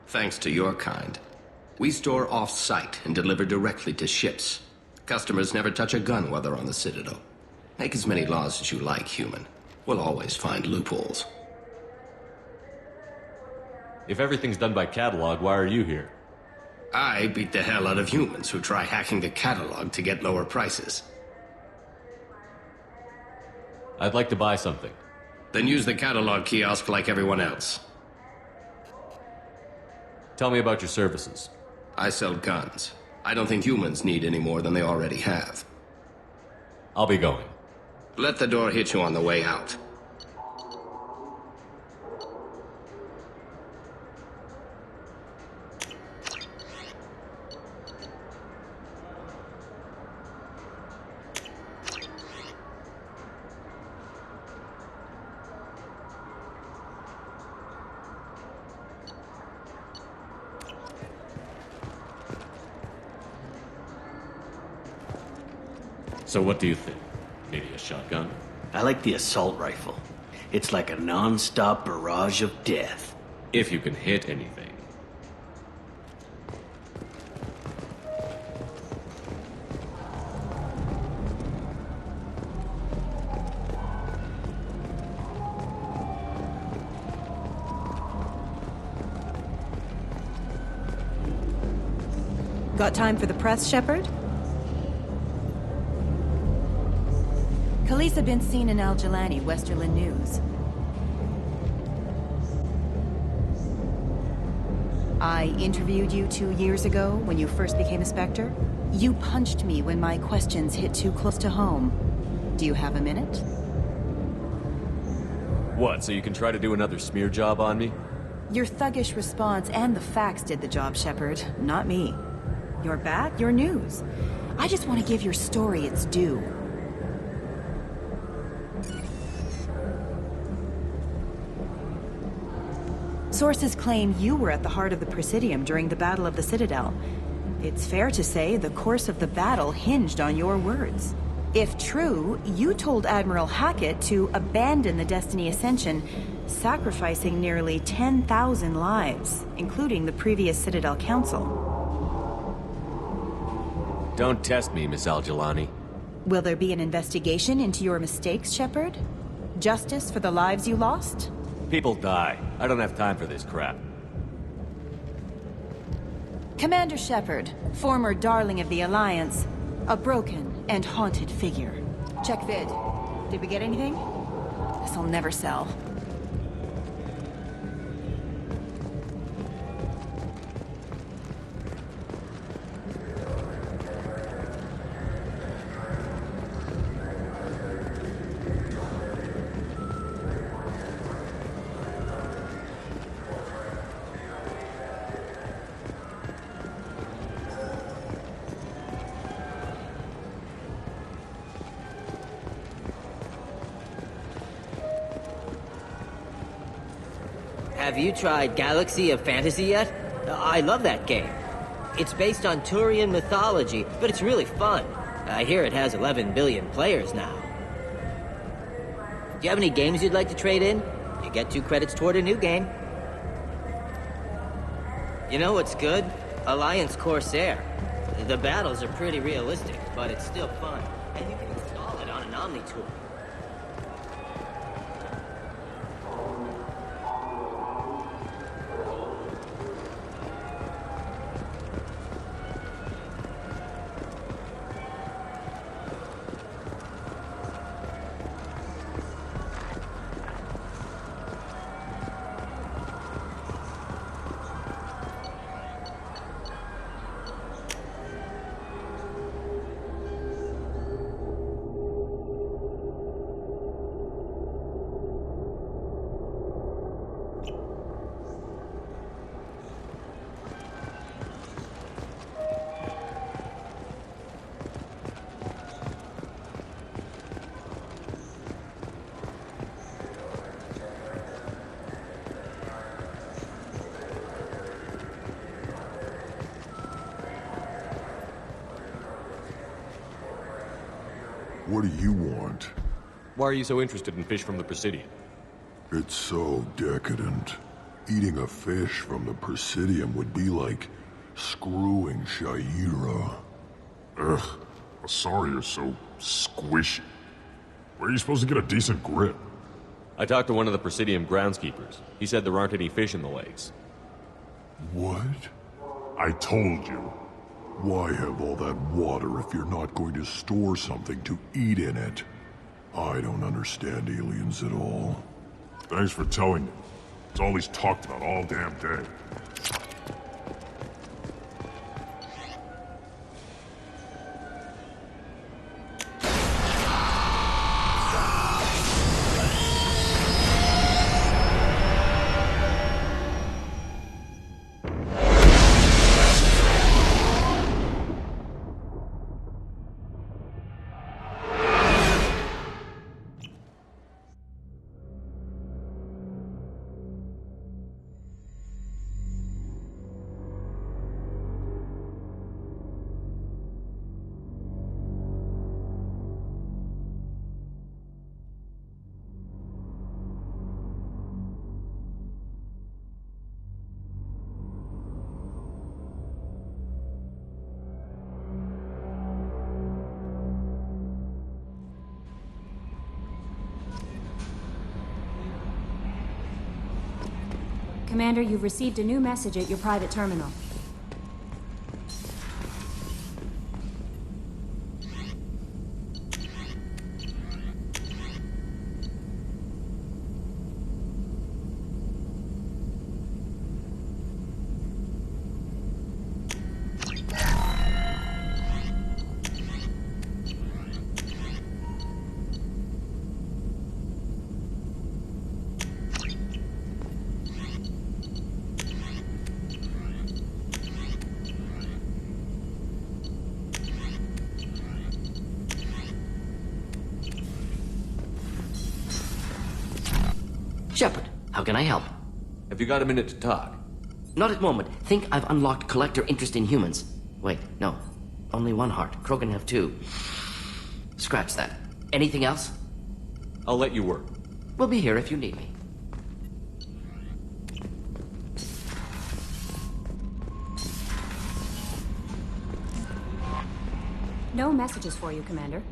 Thanks to your kind. We store off-site and deliver directly to ships. Customers never touch a gun while they're on the Citadel. Make as many laws as you like, human. We'll always find loopholes. If everything's done by catalog, why are you here? I beat the hell out of humans who try hacking the catalog to get lower prices. I'd like to buy something. Then use the catalog kiosk like everyone else. Tell me about your services. I sell guns. I don't think humans need any more than they already have. I'll be going. Let the door hit you on the way out. So what do you think? Maybe a shotgun? I like the assault rifle. It's like a non-stop barrage of death. If you can hit anything. Got time for the press, Shepard? Khaleesa been seen in Al-Jalani, Westerland News. I interviewed you 2 years ago when you first became a Spectre. You punched me when my questions hit too close to home. Do you have a minute? What, so you can try to do another smear job on me? Your thuggish response and the facts did the job, Shepard, not me. You're back, your news. I just want to give your story its due. Sources claim you were at the heart of the Presidium during the Battle of the Citadel. It's fair to say the course of the battle hinged on your words. If true, you told Admiral Hackett to abandon the Destiny Ascension, sacrificing nearly 10,000 lives, including the previous Citadel Council. Don't test me, Miss Al-Jalani. Will there be an investigation into your mistakes, Shepard? Justice for the lives you lost? People die. I don't have time for this crap. Commander Shepard, former darling of the Alliance, a broken and haunted figure. Check vid. Did we get anything? This'll never sell. Have you tried Galaxy of Fantasy yet? I love that game. It's based on Turian mythology, but it's really fun. I hear it has 11 billion players now. Do you have any games you'd like to trade in? You get 2 credits toward a new game. You know what's good? Alliance Corsair. The battles are pretty realistic, but it's still fun. And you can install it on an Omni tool. What do you want? Why are you so interested in fish from the Presidium? It's so decadent. Eating a fish from the Presidium would be like screwing Shaira. Ugh, Asari is so squishy. Where are you supposed to get a decent grip? I talked to one of the Presidium groundskeepers. He said there aren't any fish in the lakes. What? I told you. Why have all that water if you're not going to store something to eat in it? I don't understand aliens at all. Thanks for telling me. It's all he's talked about all damn day. Commander, you've received a new message at your private terminal. Shepard, how can I help? Have you got a minute to talk? Not at the moment. Think I've unlocked collector interest in humans. Wait, no. Only one heart. Krogan have two. Scratch that. Anything else? I'll let you work. We'll be here if you need me. No messages for you, Commander.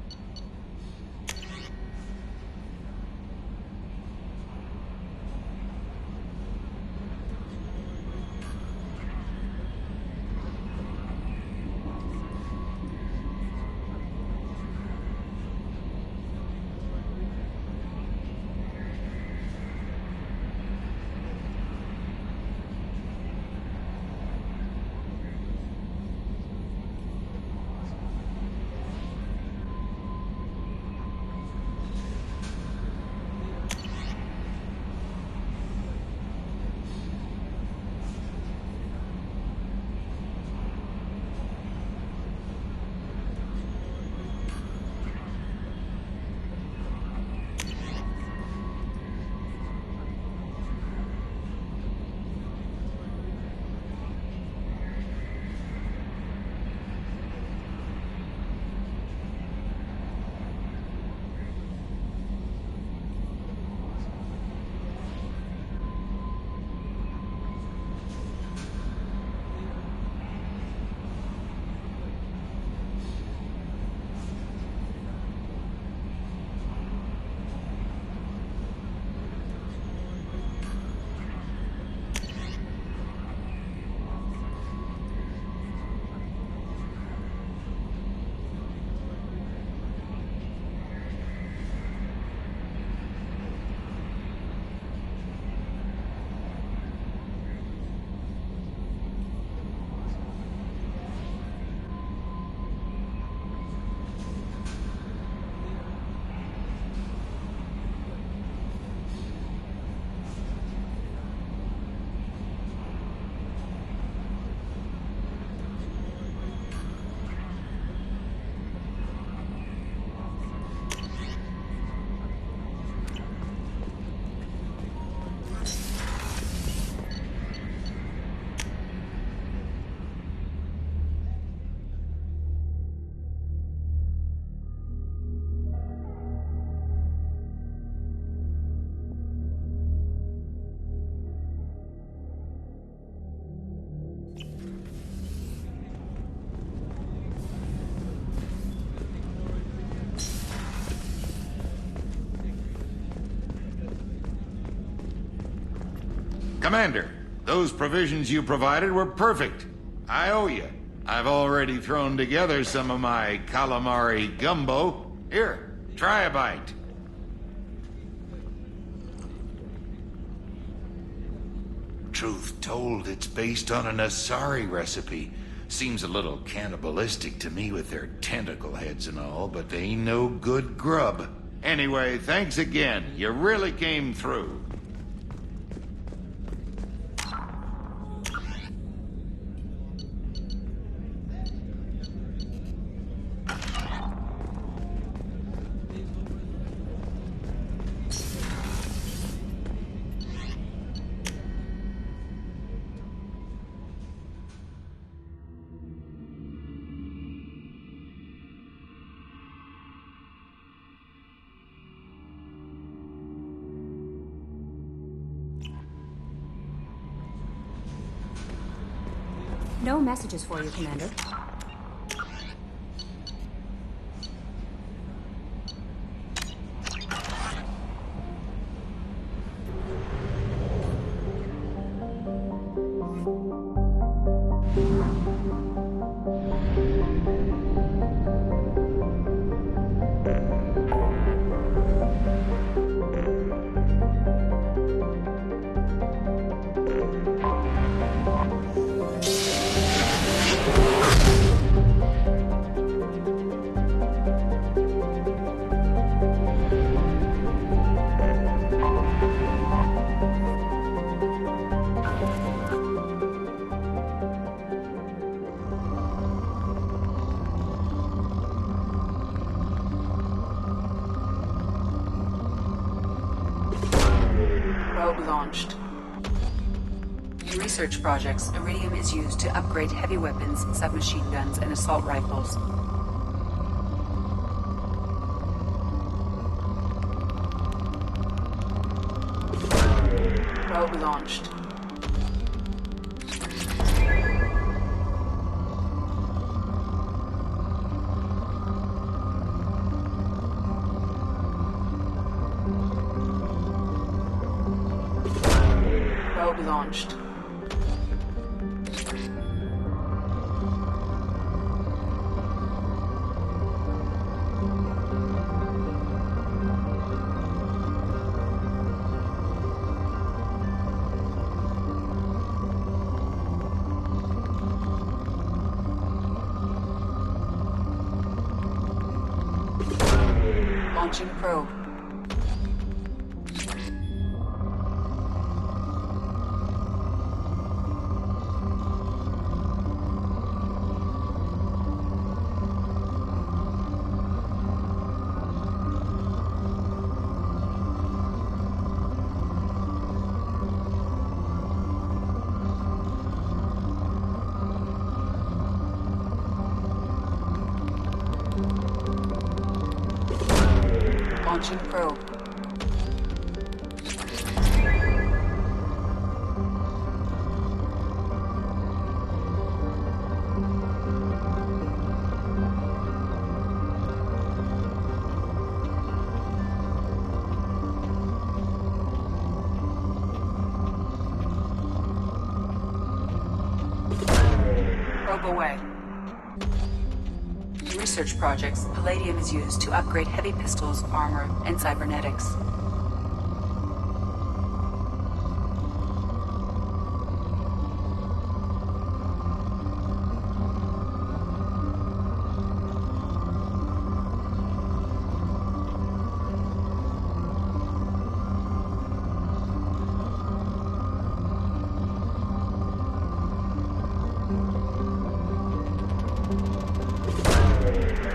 Commander, those provisions you provided were perfect. I owe you. I've already thrown together some of my calamari gumbo. Here, try a bite. Truth told, it's based on an Asari recipe. Seems a little cannibalistic to me with their tentacle heads and all, but they ain't no good grub. Anyway, thanks again. You really came through. No messages for you, Commander. Probe launched. In research projects, Iridium is used to upgrade heavy weapons, submachine guns, and assault rifles. Probe launched. Probe launched. Launching probe. Launching probe. Probe away. In research projects, palladium is used to upgrade heavy pistols, armor, and cybernetics.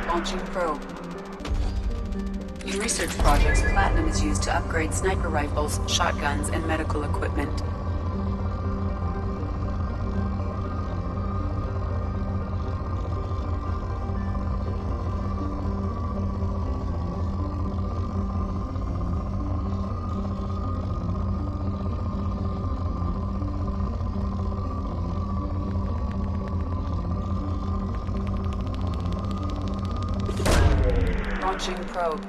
Launching probe. In research projects, platinum is used to upgrade sniper rifles, shotguns, and medical equipment. Launching probe.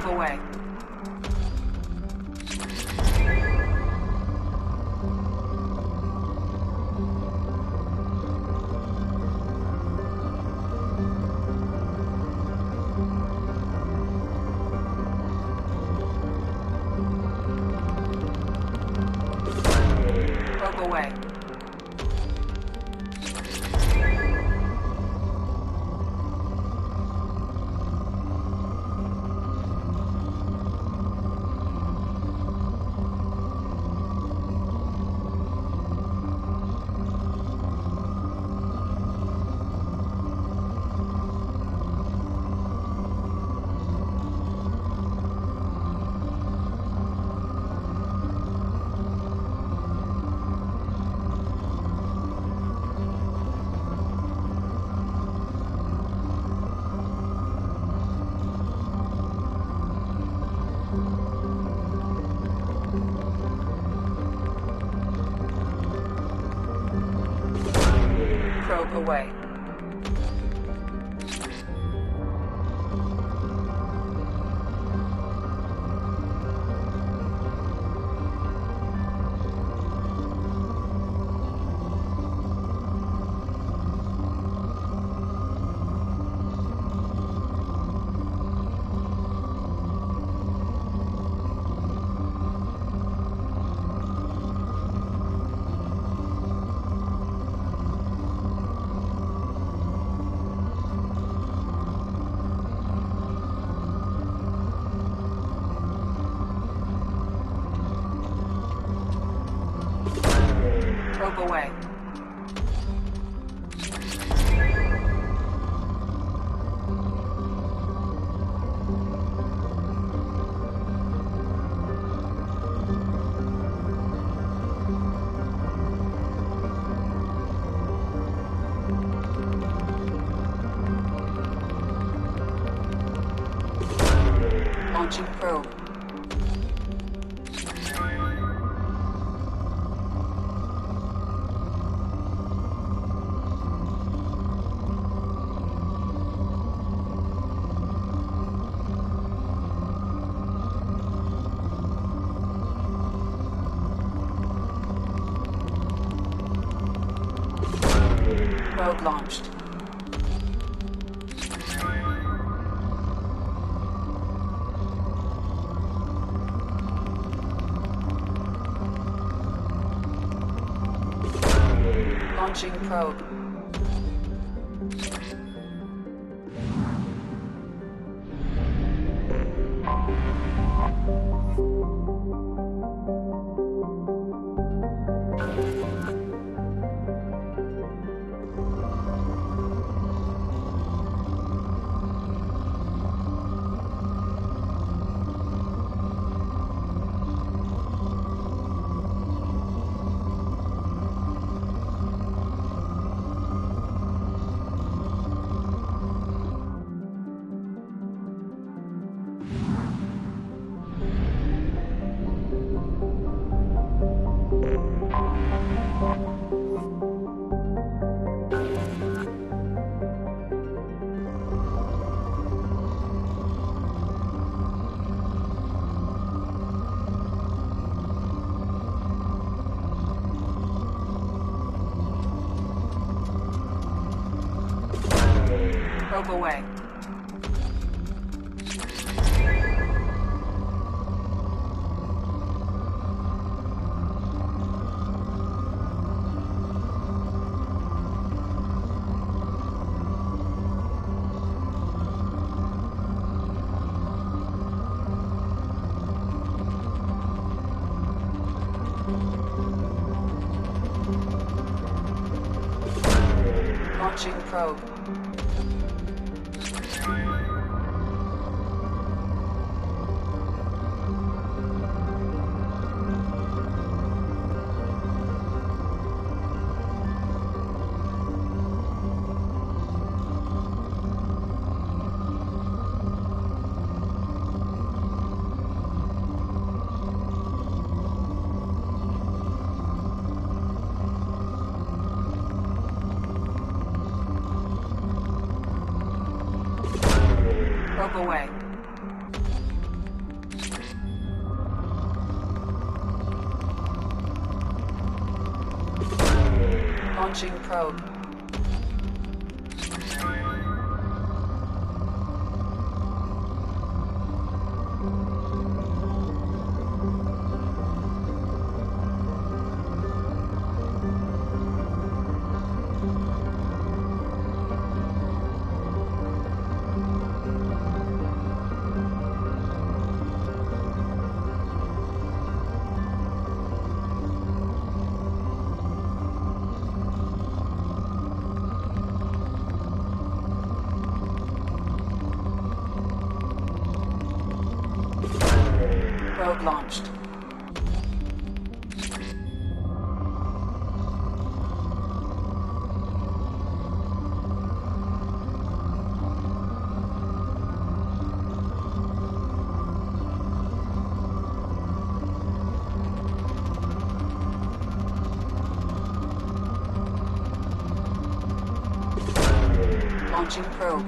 Probe away. Probe away. Probe away. Probe away. Launching probe. Probe launched. Launching probe. Probe away. Launching probe. Probe away. Launching probe. Probe launched. Launching probe.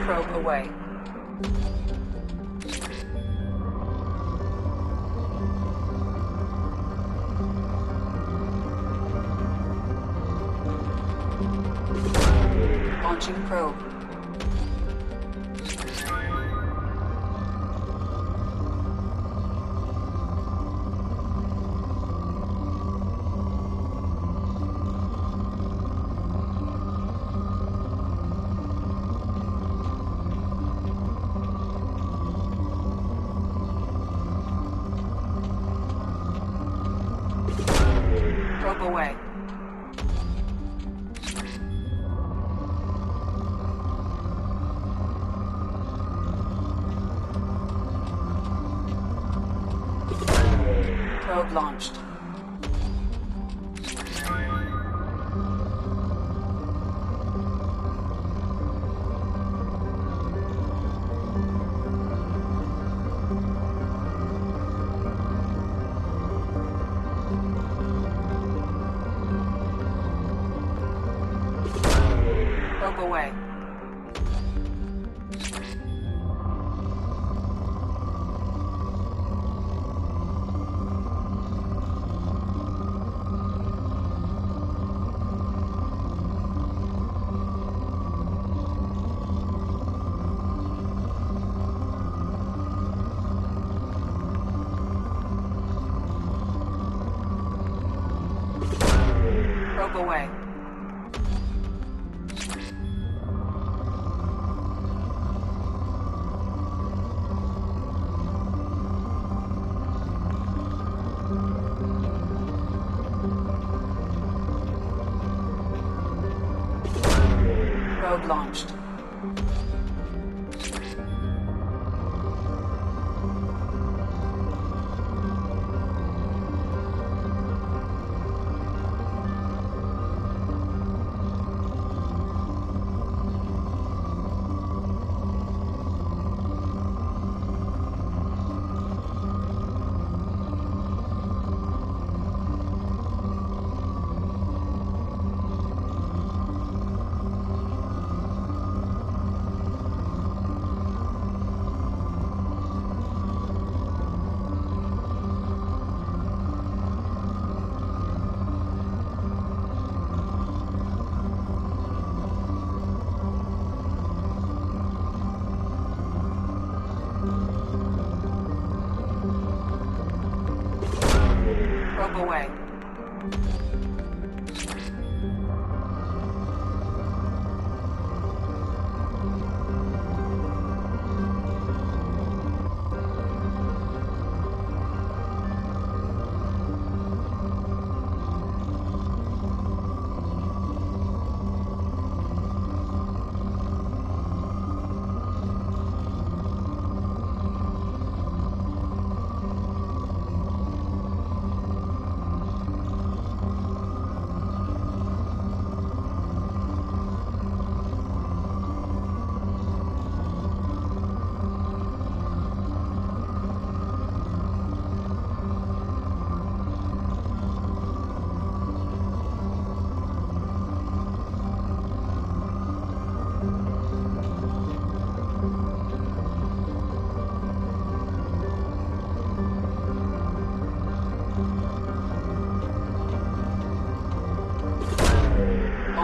Probe away. Launching probe. Probe away. Probe launched. Probe away. Probe away. Probe launched. Probe away.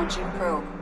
engine probe.